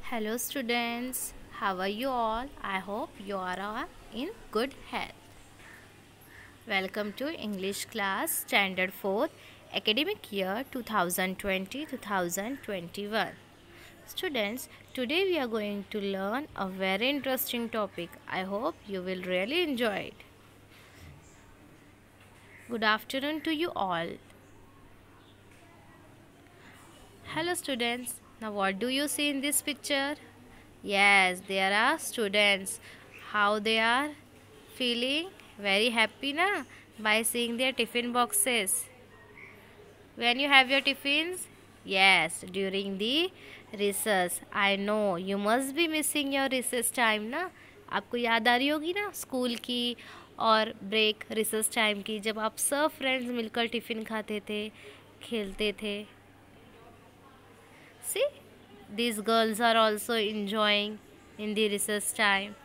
Hello students, how are you all? I hope you are all in good health. Welcome to English class Standard 4 academic year 2020-2021. Students, today we are going to learn a very interesting topic. I hope you will really enjoy it. Good afternoon to you all. Hello students, now what do you see in this picture? Yes, there are students. How they are feeling? Very happy na by seeing their tiffin boxes. When you have your tiffins? Yes, during the recess. I know you must be missing your recess time ना. आपको याद आ रही होगी ना school की और break recess time की, जब आप सब फ्रेंड्स मिलकर टिफ़िन खाते थे, खेलते थे. See, these girls are also enjoying in the recess time.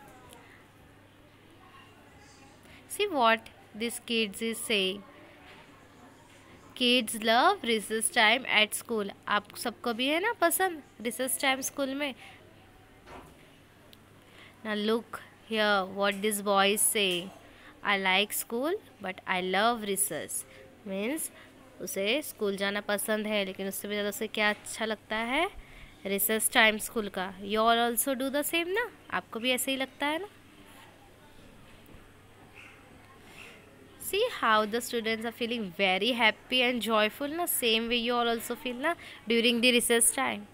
See what these kids is saying. Kids love recess time at school. आप सबको भी है ना पसंद recess time स्कूल में. Now look here what this boy is saying. I like school but I love recess. Means उसे school जाना पसंद है, लेकिन उससे भी ज़्यादा उसे क्या अच्छा लगता है? रिसेस टाइम स्कूल का. You all also do the same ना. आपको भी ऐसे ही लगता है ना. See how the students are feeling very happy and joyful na. Same way you all also feel na during the recess time.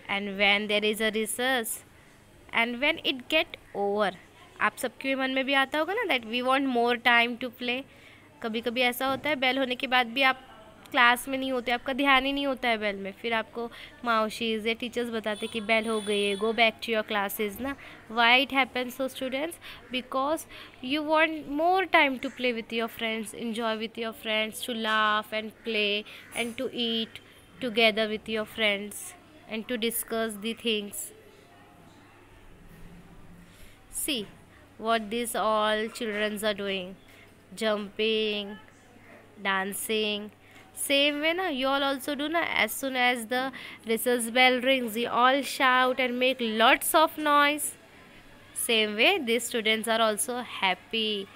And when there is a recess and when it get over, आप सबके मन में भी आता होगा ना that we want more time to play. कभी कभी ऐसा होता है बेल होने के बाद भी आप क्लास में नहीं होते, आपका ध्यान ही नहीं होता है बेल में. फिर आपको माउशीज या टीचर्स बताते कि बेल हो गई है, go back to your classes ना. Why it happens so students? Because you want more time to play with your friends, enjoy with your friends, to laugh and play and to eat together with your friends and to discuss the things. See what these all children are doing. Jumping, dancing. Same way na, you all also do na. As soon as the recess bell rings, you all shout and make lots of noise. Same way these students are also happy.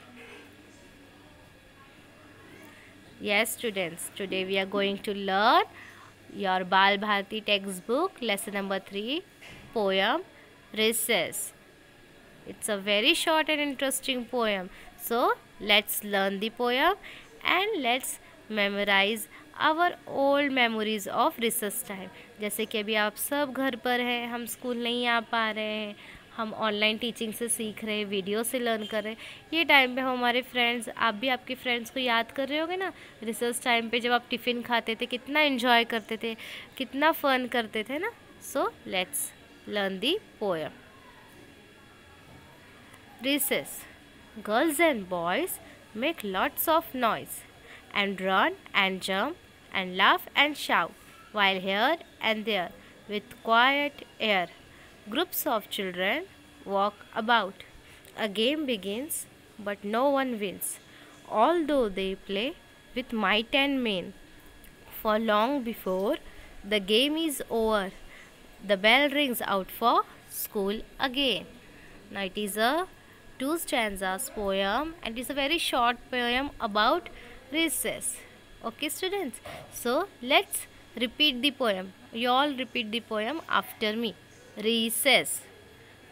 Yes students, today we are going to learn your Bal Bharati textbook lesson number 3 poem Recess. It's a very short and interesting poem. So let's learn the poem and let's memorize our old memories of recess time. जैसे कि अभी आप सब घर पर हैं, हम school नहीं आ पा रहे हैं, हम ऑनलाइन टीचिंग से सीख रहे हैं, वीडियो से लर्न कर रहे हैं. ये टाइम पे हम हमारे फ्रेंड्स, आप भी आपके फ्रेंड्स को याद कर रहे होगे ना. रिसर्च टाइम पे जब आप टिफ़िन खाते थे कितना एंजॉय करते थे, कितना फ़न करते थे ना. So let's learn the poem. Recess. Girls and boys make lots of noise and run and jump and laugh and shout while here and there with quiet air. Groups of children walk about. A game begins but no one wins, although they play with might and main. For long before the game is over, the bell rings out for school again. Now it is a 2 stanzas poem and it's a very short poem about recess. Okay students, so let's repeat the poem. You all repeat the poem after me. Recess.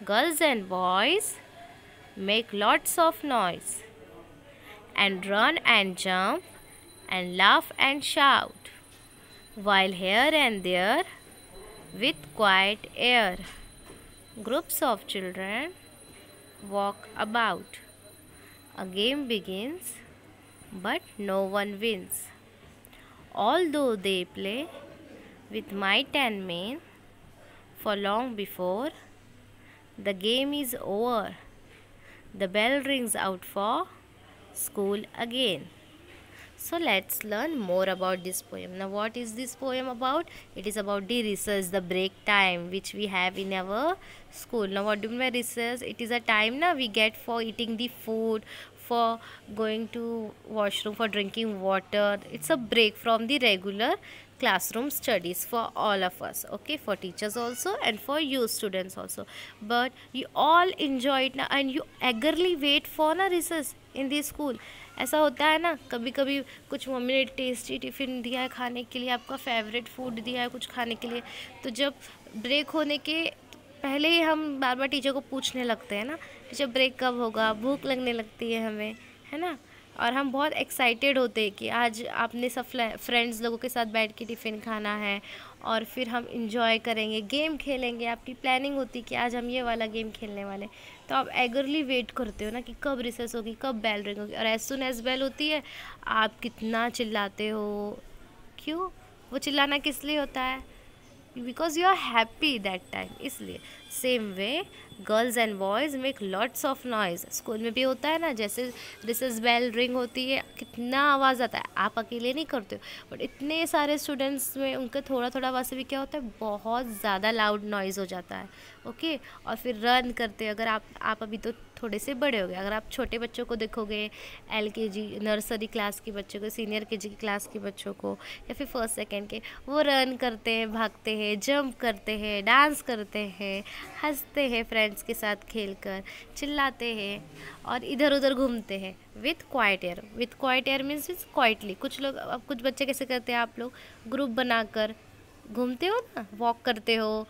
Girls and boys make lots of noise and run and jump and laugh and shout while here and there with quiet air. Groups of children walk about. A game begins but no one wins, although they play with might and main. For long before the game is over, the bell rings out for school again. So let's learn more about this poem. Now what is this poem about? It is about the recess, the break time which we have in our school. Now what do you mean by recess? It is a time now we get for eating the food, for going to washroom, for drinking water. It's a break from the regular classroom studies for all of us, okay, for teachers also and for you students also. But you all enjoy it now and you eagerly wait for na recess in the school. ऐसा होता है ना, कभी कभी कुछ mummy ने tasty tiffin दिया है खाने के लिए, आपका फेवरेट फूड दिया है कुछ खाने के लिए, तो जब ब्रेक होने के पहले ही हम बार बार टीचर को पूछने लगते हैं ना, टीचर ब्रेक कब होगा, भूख लगने लगती है हमें, है ना। और हम बहुत एक्साइटेड होते हैं कि आज आपने सब फ्रेंड्स लोगों के साथ बैठ के टिफ़िन खाना है और फिर हम इंजॉय करेंगे, गेम खेलेंगे, आपकी प्लानिंग होती है कि आज हम ये वाला गेम खेलने वाले, तो आप एगरली वेट करते हो ना कि कब रिसेस होगी, कब बेल रिंग होगी। और एज सुन एज बेल होती है आप कितना चिल्लाते हो। क्यों? वो चिल्लाना किस लिए होता है? Because you are happy that time, इसलिए। Same way girls and boys make lots of noise. School में भी होता है ना, जैसे रिसेस बेल रिंग होती है कितना आवाज़ आता है, आप अकेले नहीं करते हो, बट इतने सारे स्टूडेंट्स में उनका थोड़ा थोड़ा आवाज़ से भी क्या होता है, बहुत ज़्यादा लाउड नॉइज़ हो जाता है, ओके। और फिर रन करते हैं। अगर आप अभी तो थोड़े से बड़े हो गए, अगर आप छोटे बच्चों को देखोगे, LKG नर्सरी क्लास के बच्चों को, सीनियर KG की क्लास के बच्चों को, या फिर फर्स्ट सेकेंड के, वो रन करते हैं, भागते हैं, जंप करते हैं, डांस करते हैं, हंसते हैं फ्रेंड्स के साथ खेलकर, चिल्लाते हैं और इधर उधर घूमते हैं with quite air. With quite air means quietly. कुछ लोग, अब कुछ बच्चे कैसे करते हैं, आप लोग ग्रुप बनाकर घूमते हो ना, वॉक करते हो,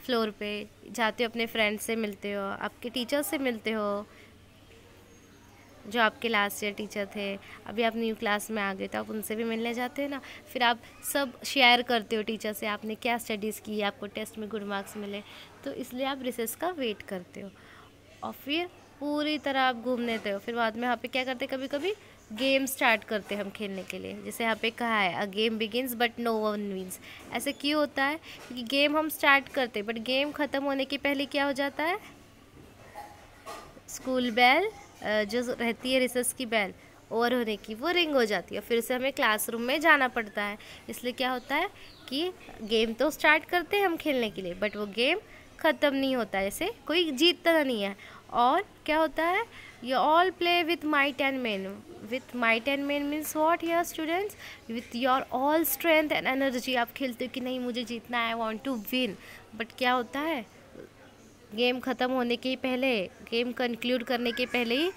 फ्लोर पे जाते हो, अपने फ्रेंड्स से मिलते हो, आपके टीचर से मिलते हो जो आपके लास्ट ईयर टीचर थे, अभी आप न्यू क्लास में आ गए तो आप उनसे भी मिलने जाते हो ना। फिर आप सब शेयर करते हो टीचर से, आपने क्या स्टडीज़ की, आपको टेस्ट में गुड मार्क्स मिले, तो इसलिए आप रिसेस का वेट करते हो। और फिर पूरी तरह आप घूमने देते हो। फिर बाद में यहाँ पे क्या करते, कभी कभी गेम स्टार्ट करते हैं हम खेलने के लिए। जैसे यहाँ पे कहा है, a game begins but no one wins. ऐसे क्यों होता है? क्योंकि गेम हम स्टार्ट करते हैं बट गेम ख़त्म होने के पहले क्या हो जाता है, स्कूल बेल जो रहती है, रिसेस की बेल ओवर होने की, वो रिंग हो जाती है, फिर से हमें क्लासरूम में जाना पड़ता है। इसलिए क्या होता है कि गेम तो स्टार्ट करते हैं हम खेलने के लिए बट वो गेम ख़त्म नहीं होता, जैसे कोई जीतता नहीं है। और क्या होता है, you all play with might and main. With might and main means what here students? With your all strength and energy आप खेलते हो कि नहीं मुझे जीतना है, I want to win. But क्या होता है, गेम ख़त्म होने के पहले, गेम कंक्लूड करने के पहले ही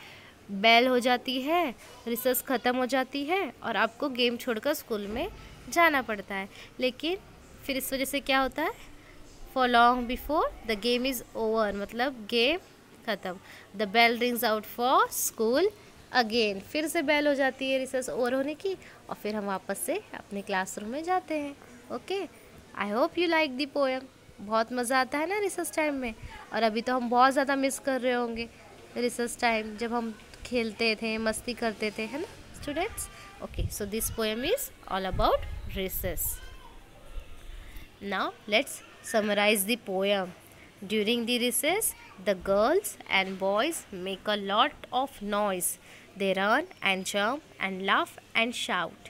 बेल हो जाती है, रिसेस ख़त्म हो जाती है और आपको गेम छोड़कर स्कूल में जाना पड़ता है। लेकिन फिर इस वजह से क्या होता है, for long before the game is over, मतलब गेम ख़त्म, the bell rings out for school again, फिर से बेल हो जाती है रिसेस ओवर होने की और फिर हम वापस से अपने क्लासरूम में जाते हैं। Okay, I hope you like the poem. बहुत मज़ा आता है ना रिसेस टाइम में, और अभी तो हम बहुत ज़्यादा मिस कर रहे होंगे रिसेस टाइम, जब हम खेलते थे, मस्ती करते थे, है ना students. Okay, so this poem is all about recess. Now let's summarize the poem. During the recess, the girls and boys make a lot of noise. They run and jump and laugh and shout.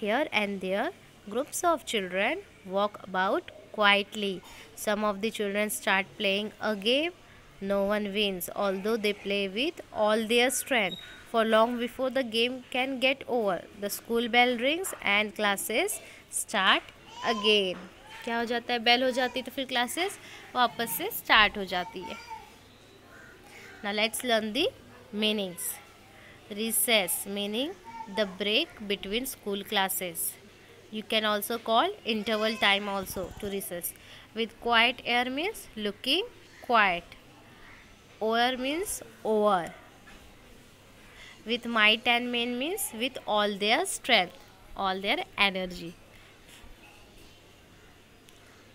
Here and there, groups of children walk about quietly. Some of the children start playing a game. No one wins, although they play with all their strength. For long before the game can get over, the school bell rings and classes start again. क्या हो जाता है, bell हो जाती है तो फिर classes वापस से स्टार्ट हो जाती है। Now let's learn the meanings. Recess meaning the break between school classes. You can also call interval time also to recess. With quite air means looking quite. Over means over. With might and main means with all their strength, all their energy.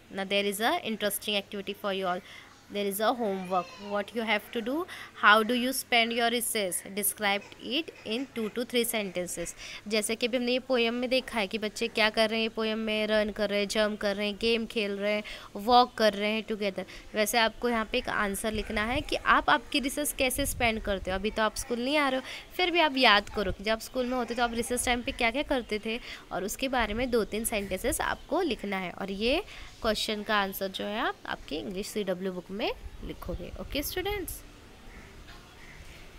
Now there is a interesting activity for you all. There is a homework. What you have to do, how do you spend your recess? Describe it in 2 to 3 sentences. जैसे कि अभी हमने ये poem में देखा है कि बच्चे क्या कर रहे हैं, पोएम में रन कर रहे हैं, जंप कर रहे हैं, गेम खेल रहे हैं, वॉक कर रहे हैं टुगेदर। वैसे आपको यहाँ पे एक आंसर लिखना है कि आप आपकी रिसेस कैसे स्पेंड करते हो। अभी तो आप स्कूल नहीं आ रहे हो, फिर भी आप याद करो कि जब स्कूल में होते तो आप रिसेस टाइम पे क्या क्या करते थे, और उसके बारे में 2-3 सेंटेंसेस आपको लिखना है। और ये क्वेश्चन का आंसर जो है आप आपकी इंग्लिश CW बुक में लिखोगे। Okay students,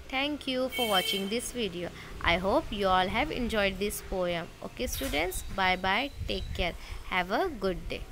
Thank you for watching this video. I hope you all have enjoyed this poem. Okay students, bye bye, take care, have a good day.